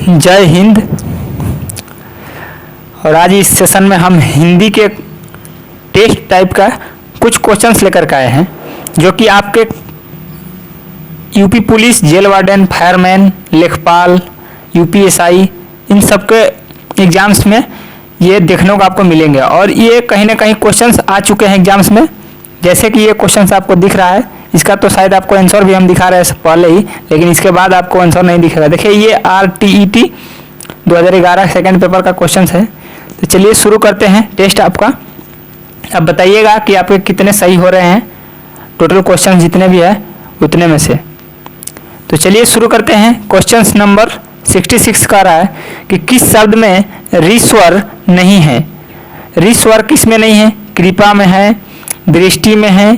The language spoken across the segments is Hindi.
जय हिंद। और आज इस सेशन में हम हिंदी के टेस्ट टाइप का कुछ क्वेश्चंस लेकर के आए हैं, जो कि आपके UP police, jail warden, fireman, लेखपाल, यूपीएसआई, इन सब के एग्ज़ाम्स में ये देखने को आपको मिलेंगे। और ये कहीं ना कहीं क्वेश्चंस आ चुके हैं एग्जाम्स में, जैसे कि ये क्वेश्चंस आपको दिख रहा है। इसका तो शायद आपको आंसर भी हम दिखा रहे हैं पहले ही, लेकिन इसके बाद आपको आंसर नहीं दिखेगा। देखिए, ये RTET 2011 सेकंड पेपर का क्वेश्चन है। तो चलिए शुरू करते हैं टेस्ट आपका। अब बताइएगा कि आपके कितने सही हो रहे हैं, टोटल क्वेश्चन जितने भी है उतने में से। तो चलिए शुरू करते हैं। क्वेश्चन नंबर 66 का रहा है कि किस शब्द में रि स्वर नहीं है। रि स्वर किस में नहीं है? कृपा में है, दृष्टि में है,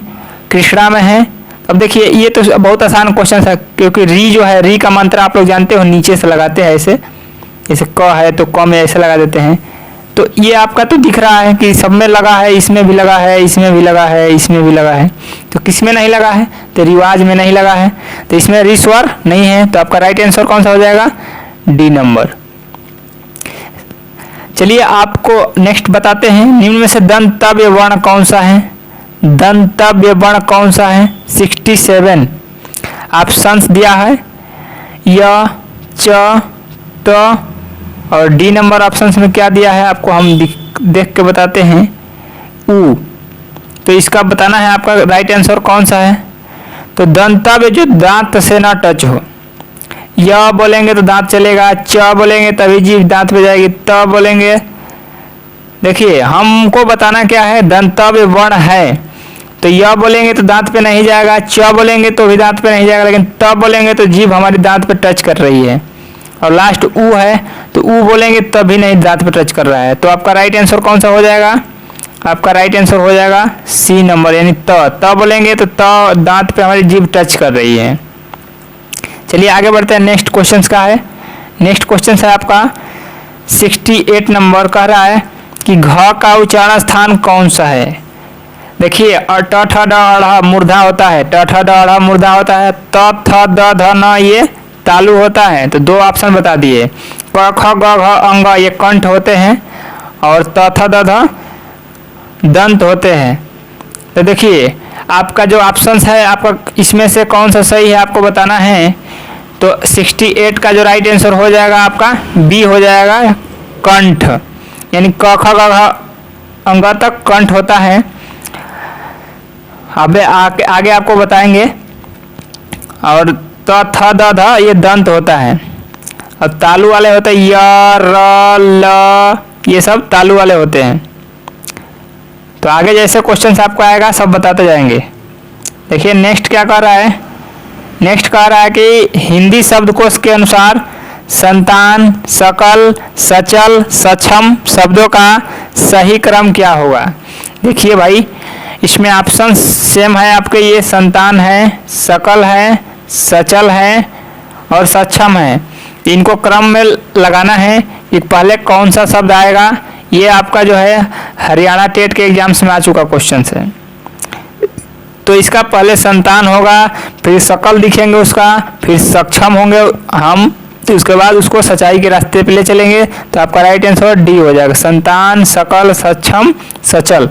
कृष्णा में है। अब देखिए, ये तो बहुत आसान क्वेश्चन है, क्योंकि री जो है, री का मंत्र आप लोग जानते हो, नीचे से लगाते हैं ऐसे, जैसे क है तो क में ऐसे लगा देते हैं। तो ये आपका तो दिख रहा है कि सब में लगा है, इसमें भी लगा है, इसमें भी लगा है, इसमें भी लगा है। तो किस में नहीं लगा है? तो रिवाज में नहीं लगा है, तो इसमें रि स्वर नहीं है। तो आपका राइट आंसर कौन सा हो जाएगा? D number. चलिए आपको नेक्स्ट बताते हैं। निम्न में से दंतव्य वर्ण कौन सा है? दंतव्य वर्ण कौन सा है? 67 ऑप्शंस दिया है, य, च, त और डी नंबर ऑप्शंस में क्या दिया है आपको हम देख के बताते हैं, उ। तो इसका बताना है आपका राइट आंसर कौन सा है। तो दंतव्य जो दांत से ना टच हो, य बोलेंगे तो दांत चलेगा, च बोलेंगे तभी जीभ दांत पे जाएगी, त बोलेंगे। देखिए, हमको बताना क्या है, दंतव्य वर्ण है। तो य बोलेंगे तो दांत पे नहीं जाएगा, च बोलेंगे तो भी दांत पे नहीं जाएगा, लेकिन त बोलेंगे तो जीभ हमारी दांत पे टच कर रही है। और लास्ट उ है, तो उ बोलेंगे तभी नहीं दांत पे टच कर रहा है। तो आपका राइट आंसर कौन सा हो जाएगा? आपका राइट आंसर हो जाएगा सी नंबर, यानी त बोलेंगे तो त दांत पे हमारी जीभ टच कर रही है। चलिए आगे बढ़ते हैं। नेक्स्ट क्वेश्चन का है, नेक्स्ट क्वेश्चन है आपका 68 नंबर। कह रहा है कि घ का उच्चारण स्थान कौन सा है। देखिए, ट ठ ड ढ़ मूर्धा होता है, ट ठ ड ढ़ मूर्धा होता है, त थ द ध न ये तालु होता है। तो दो ऑप्शन बता दिए। क ख ग घ अंग ये कंठ होते हैं, और त थ द ध दंत होते हैं। तो देखिए, आपका जो ऑप्शंस है, आपका इसमें से कौन सा सही है आपको बताना है। तो 68 का जो राइट आंसर हो जाएगा आपका बी हो जाएगा, कंठ। यानी क ख ग घ अंग तक कंठ होता है। अब आगे आपको बताएंगे। और त थ द ध ये दंत होता है, और तालु वाले होते हैं य र ल, ये सब तालु वाले होते हैं। तो आगे जैसे क्वेश्चंस आपको आएगा सब बताते जाएंगे। देखिए नेक्स्ट क्या कह रहा है। नेक्स्ट कह रहा है कि हिंदी शब्दकोश के अनुसार संतान, सकल, सचल, सक्षम शब्दों का सही क्रम क्या होगा। देखिए भाई, इसमें ऑप्शन सेम है आपके, ये संतान है, सकल है, सचल है और सक्षम है। इनको क्रम में लगाना है कि पहले कौन सा शब्द आएगा। ये आपका जो है हरियाणा टेट के एग्जाम्स में आ चुका क्वेश्चन है। तो इसका पहले संतान होगा, फिर सकल दिखेंगे उसका, फिर सक्षम होंगे हम, तो उसके बाद उसको सच्चाई के रास्ते पे ले चलेंगे। तो आपका राइट आंसर डी हो जाएगा, संतान, सकल, सक्षम, सचल।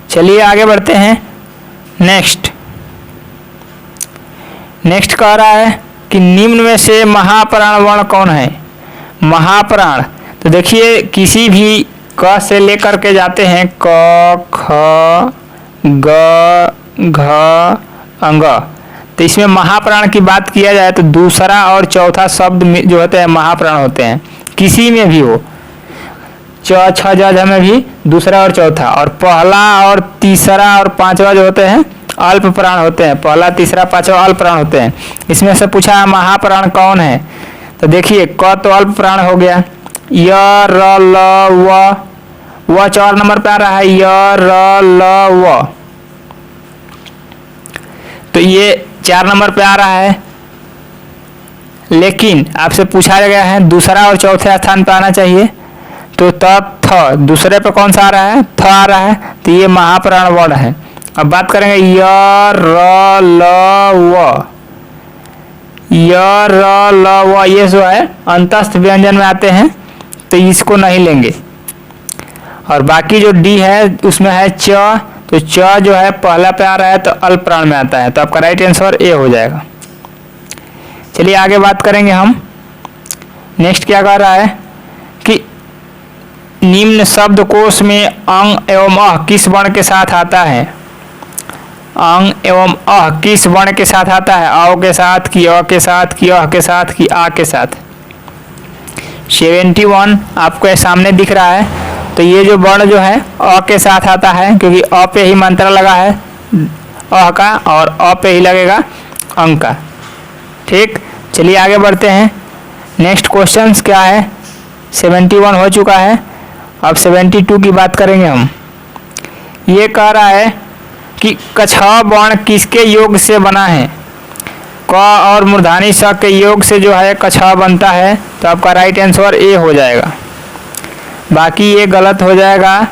चलिए आगे बढ़ते हैं। नेक्स्ट कह रहा है कि निम्न में से महाप्राण वर्ण कौन है। महाप्राण, तो देखिए किसी भी क से लेकर के जाते हैं, क, ख, ग, घ, अंग। तो इसमें महाप्राण की बात किया जाए तो दूसरा और चौथा शब्द जो होते हैं महाप्राण होते हैं, किसी में भी हो। च, छ, ज, झ में भी दूसरा और चौथा, और पहला और तीसरा और पांचवा जो होते हैं अल्प प्राण होते हैं। पहला, तीसरा, पांचवा अल्प प्राण होते हैं। इसमें से पूछा है महाप्राण कौन है। तो देखिए, क तो अल्प प्राण हो गया, य, र, ल, व 4 नंबर पे आ रहा है, य, र, ल, व। तो ये 4 नंबर पे आ रहा है, लेकिन आपसे पूछा गया है दूसरा और चौथे स्थान पे आना चाहिए। तो त थ दूसरे पे कौन सा आ रहा है? थ आ रहा है, तो ये महाप्राण वर्ण है। अब बात करेंगे य, र, ल, व। य, र, ल, व ये जो है अंतस्थ व्यंजन में आते हैं, तो इसको नहीं लेंगे। और बाकी जो डी है उसमें है च, तो च जो है पहला पे आ रहा है तो अल्प प्राण में आता है, तो आपका राइट आंसर ए हो जाएगा। चलिए आगे बात करेंगे हम। नेक्स्ट क्या कह रहा है कि निम्न शब्दकोश में अंग एवं अह किस वर्ण के साथ आता है? अंग एवं अह किस वर्ण के साथ आता है? अ के साथ, कि अ के साथ, कि अह के साथ, कि आ के साथ। 71 आपको सामने दिख रहा है, तो ये जो वर्ण जो है अ के साथ आता है, क्योंकि अ पे ही मंत्रा लगा है अह का, और अ पे ही लगेगा अंग का। ठीक, चलिए आगे बढ़ते हैं। नेक्स्ट क्वेश्चन क्या है? 71 हो चुका है, अब 72 की बात करेंगे हम। ये कह रहा है कि कछा वर्ण किसके योग से बना है? क और मूर्धानी स के योग से जो है कछा बनता है, तो आपका राइट आंसर ए हो जाएगा। बाकी ये गलत हो जाएगा,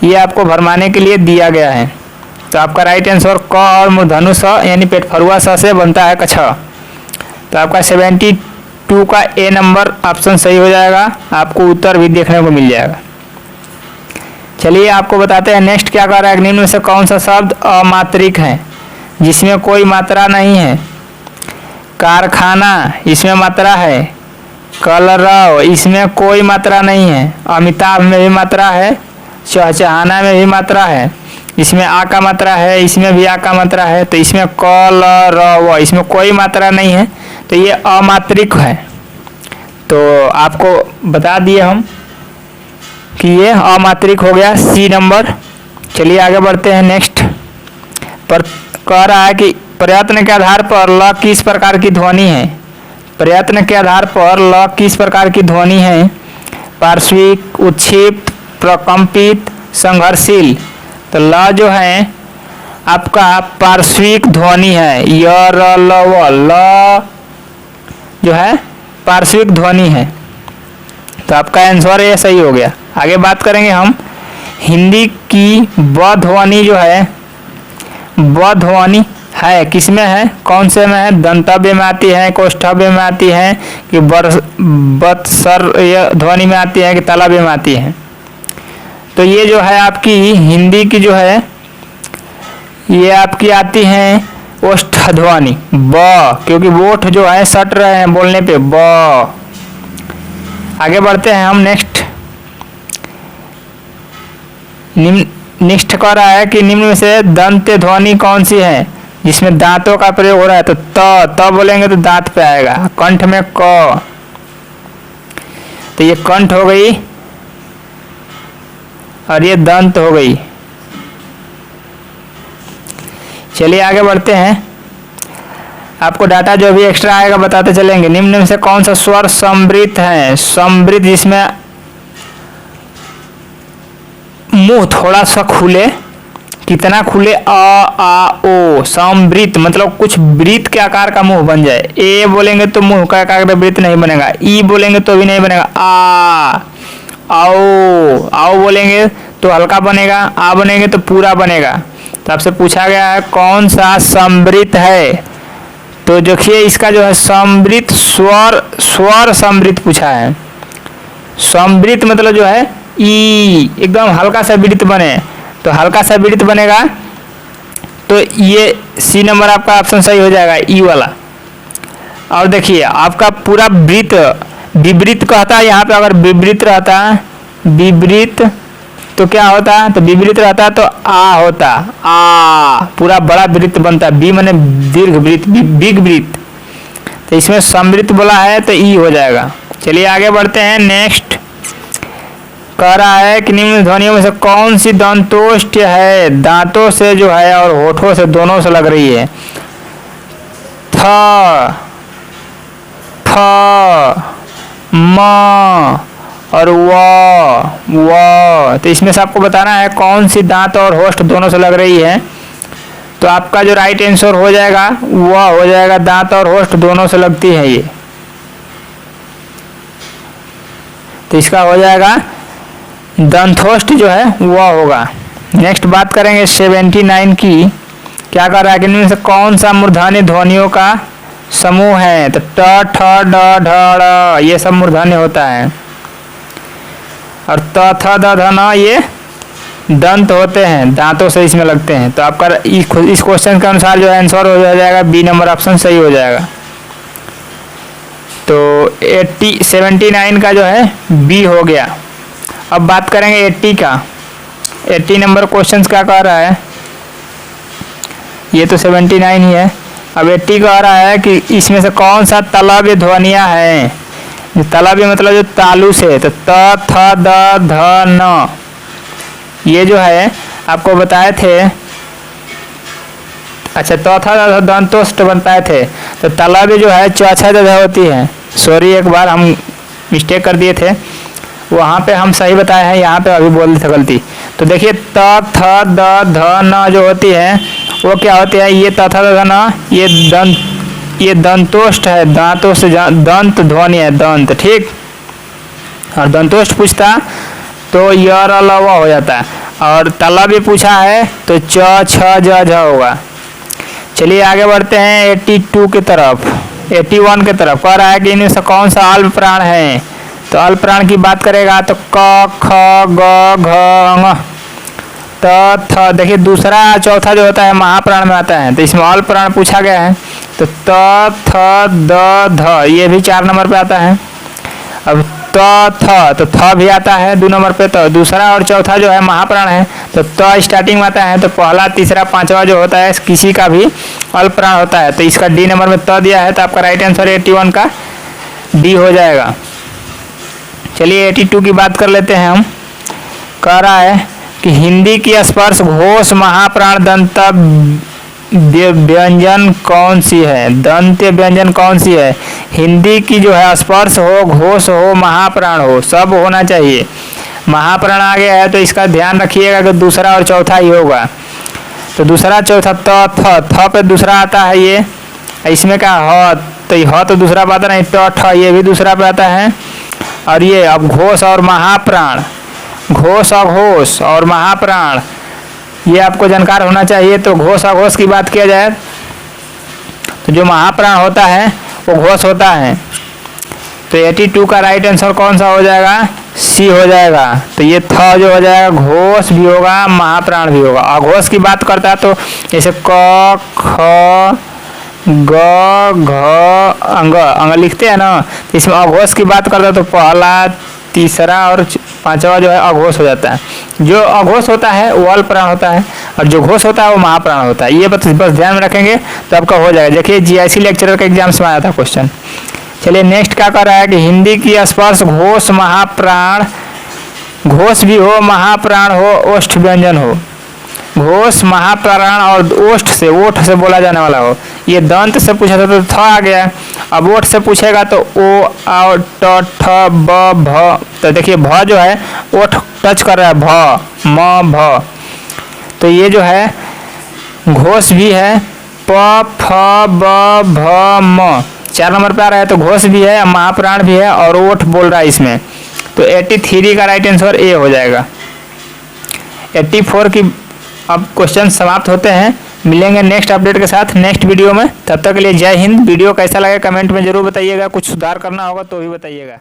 ये आपको भरमाने के लिए दिया गया है। तो आपका राइट आंसर क और मूर्धनु स यानी पेटफरुआ स से बनता है कछा। तो आपका 72 का ए नंबर ऑप्शन सही हो जाएगा, आपको उत्तर भी देखने को मिल जाएगा। चलिए आपको बताते हैं नेक्स्ट क्या कर रहा है। निम्न में से कौन सा शब्द अमात्रिक है जिसमें कोई मात्रा नहीं है? कारखाना, इसमें मात्रा है। कलरव, इसमें कोई मात्रा नहीं है। अमिताभ में भी मात्रा है। चहचहाना में भी मात्रा है। इसमें आ का मात्रा है, इसमें भी आ का मात्रा है। तो इसमें कलरव, इसमें कोई मात्रा नहीं है, तो ये अमात्रिक है। तो आपको बता दिए हम कि ये अमात्रिक हो गया, सी नंबर। चलिए आगे बढ़ते हैं। नेक्स्ट पर कह रहा है कि प्रयत्न के आधार पर ल किस प्रकार की ध्वनि है? प्रयत्न के आधार पर ल किस प्रकार की ध्वनि है? पार्श्विक, उत्क्षिप्त, प्रकंपित, संघर्षशील। तो ल जो है आपका पार्श्विक ध्वनि है। य, र, ल, व, ल जो है पार्श्विक ध्वनि है, तो आपका आंसर ये सही हो गया। आगे बात करेंगे हम। हिंदी की ब ध्वनि जो है, ब ध्वनि है किसमें है, कौन से में है? दंतव्य में आती है, कोष्ठव्य में आती है, कि बत्सर ध्वनि में आती है, कि तालव्य में आती है? तो ये जो है आपकी हिंदी की जो है ये आपकी आती है ओष्ठ ध्वनि ब, क्योंकि ओठ जो है सट रहे हैं बोलने पे ब। आगे बढ़ते हैं हम। नेक्स्ट कह रहा है कि निम्न में से दंत ध्वनि कौन सी है जिसमें दांतों का प्रयोग हो रहा है? तो त बोलेंगे तो दांत पे आएगा। कंठ में क, तो ये कंठ हो गई और ये दंत हो गई। चलिए आगे बढ़ते हैं। आपको डाटा जो भी एक्स्ट्रा आएगा बताते चलेंगे। निम्न में से कौन सा स्वर समृद्ध है? समृद्ध जिसमें मुंह थोड़ा सा खुले, कितना खुले? अ, आ, ओ। समृद्ध मतलब कुछ वृत्त के आकार का मुंह बन जाए। ए बोलेंगे तो मुंह का आकार का वृत्त नहीं बनेगा। ई बोलेंगे तो भी नहीं बनेगा। आ, आओ, आओ बोलेंगे तो हल्का बनेगा। आ बनेंगे तो पूरा बनेगा। तो आपसे पूछा गया है कौन सा समृद्ध है, तो देखिए इसका जो है समृद्ध स्वर समृद्ध पूछा है। समृद्ध मतलब जो है ई एकदम हल्का सा वृत्त बने, तो हल्का सा वृत्त बनेगा, तो ये सी नंबर आपका ऑप्शन सही हो जाएगा, ई वाला। और देखिए आपका पूरा वृत्त विवृत कहता है, यहाँ पे अगर विवृत रहता, विवृत तो क्या होता? तो विवृत रहता तो आ होता, आ पूरा बड़ा वृत्त बनता। बी माने दीर्घ वृत्त, बिग वृत्त। तो इसमें समृद्ध बोला है तो ई हो जाएगा। चलिए आगे बढ़ते हैं। नेक्स्ट कह रहा है कि निम्न ध्वनियों में से कौन सी दंतोष्ठ है? दांतों से जो है और होठों से दोनों से लग रही है। थ, फ, म और व। तो इसमें से आपको बताना है कौन सी दांत और होठ दोनों से लग रही है। तो आपका जो राइट आंसर हो जाएगा वह हो जाएगा दांत और होठ दोनों से लगती है ये। तो इसका हो जाएगा दंतोष्ठ जो है वह होगा। नेक्स्ट बात करेंगे 79 की। क्या कर रहा है कि इनमें से कौन सा मूर्धन्य ध्वनियों का समूह है, तो ट ठ ड ढ ड़ ये सब मूर्धन्य होता है। और त थ द ध न ये दंत होते हैं, दांतों से इसमें लगते हैं। तो आपका इस क्वेश्चन के अनुसार जो आंसर हो जाएगा बी नंबर ऑप्शन सही हो जाएगा। तो 79 का जो है बी हो गया। अब बात करेंगे 80 का। 80 नंबर क्वेश्चन क्या कह रहा है, ये तो 79 ही है। अब 80 कह रहा है कि इसमें से कौन सा तालव्य ध्वनियाँ हैं। तालव्य मतलब जो तालु से, तो त थ द ध न ये जो है आपको बताए थे। अच्छा, त थ द दंतोष्ट बताए थे। तो तालव्य जो है च छ ज झ होती है। सॉरी, एक बार हम मिस्टेक कर दिए थे, वहाँ पे हम सही बताए हैं, यहाँ पे अभी बोल थे गलती। तो देखिए त थ द ध न जो होती है वो क्या होती है, ये त थ द ध न ये दंतोष्ट है, दांतों से दंत ध्वनि है, दंत, ठीक। और दंतोष्ट पूछता तो य र ल व हो जाता है। और तालव्य पूछा है तो च छ ज झ होगा। चलिए आगे बढ़ते हैं 82 की तरफ। 81 की तरफ कह रहा है कि इनमें से कौन सा अल्प प्राण है। तो अल्प प्राण की बात करेगा तो क ख ग घ ङ त थ। देखिए दूसरा चौथा जो होता है महाप्राण में आता है, तो इसमें अल्प प्राण पूछा गया है। तो त थ द ध ये भी 4 नंबर पे आता है। अब त थ तो थ भी आता है 2 नंबर पे। तो दूसरा और चौथा जो है महाप्राण है, तो त स्टार्टिंग में आता है। तो पहला, तीसरा, पांचवा जो होता है किसी का भी अल्प प्राण होता है। तो इसका डी नंबर में त दिया है, तो आपका राइट आंसर 81 का डी हो जाएगा। चलिए 82 की बात कर लेते हैं हम। कह रहा है कि हिंदी की स्पर्श घोष महाप्राण दंत व्यंजन कौन सी है। दंत्य व्यंजन कौन सी है। हिंदी की जो है स्पर्श हो, घोष हो, महाप्राण हो, सब होना चाहिए। महाप्राण आ गया है तो इसका ध्यान रखिएगा कि दूसरा और चौथा ही होगा। तो दूसरा चौथा थ पे दूसरा आता है ये, इसमें क्या ह, तो ह तो दूसरा पे आता नहीं, ट ठ ये भी दूसरा पे आता है। और ये अब घोष और महाप्राण, घोष अघोष और महाप्राण ये आपको जानकार होना चाहिए। तो घोष अघोष की बात किया जाए तो जो महाप्राण होता है वो घोष होता है। तो 82 का राइट आंसर कौन सा हो जाएगा, सी हो जाएगा। तो ये थ जो हो जाएगा घोष भी होगा, महाप्राण भी होगा। अघोष की बात करता है तो जैसे क ख ग घ अंग लिखते हैं ना, तो इसमें अघोष की बात करता है तो पहला, तीसरा और पांचवा जो है अघोष हो जाता है। जो अघोष होता है वो अल्प प्राण होता है और जो घोष होता है वो महाप्राण होता है। ये बस ध्यान में रखेंगे तो आपका हो जाएगा। देखिए जीआईसी लेक्चरर के एग्जाम्स में आया था क्वेश्चन। चलिए नेक्स्ट क्या कर रहा है कि हिंदी की स्पर्श घोष महाप्राण, घोष भी हो, महाप्राण हो, ओष्ठ व्यंजन हो। घोष, महाप्राण और ओष्ठ से, ओठ से बोला जाने वाला हो। ये दंत से पूछा था तो थ आ गया। अब ओठ से पूछेगा तो ओ आ ट ठ ब भ। तो देखिए भ जो है ओठ टच कर रहा है, भ म भ। तो ये जो है घोष भी है, प फ ब भ म 4 नंबर पे आ रहा है। तो घोष भी है, महाप्राण भी है और ओठ बोल रहा है इसमें। तो 83 का राइट आंसर ए हो जाएगा। 84 की अब क्वेश्चन समाप्त होते हैं। मिलेंगे नेक्स्ट अपडेट के साथ नेक्स्ट वीडियो में। तब तक के लिए जय हिंद। वीडियो कैसा लगा कमेंट में जरूर बताइएगा। कुछ सुधार करना होगा तो भी बताइएगा।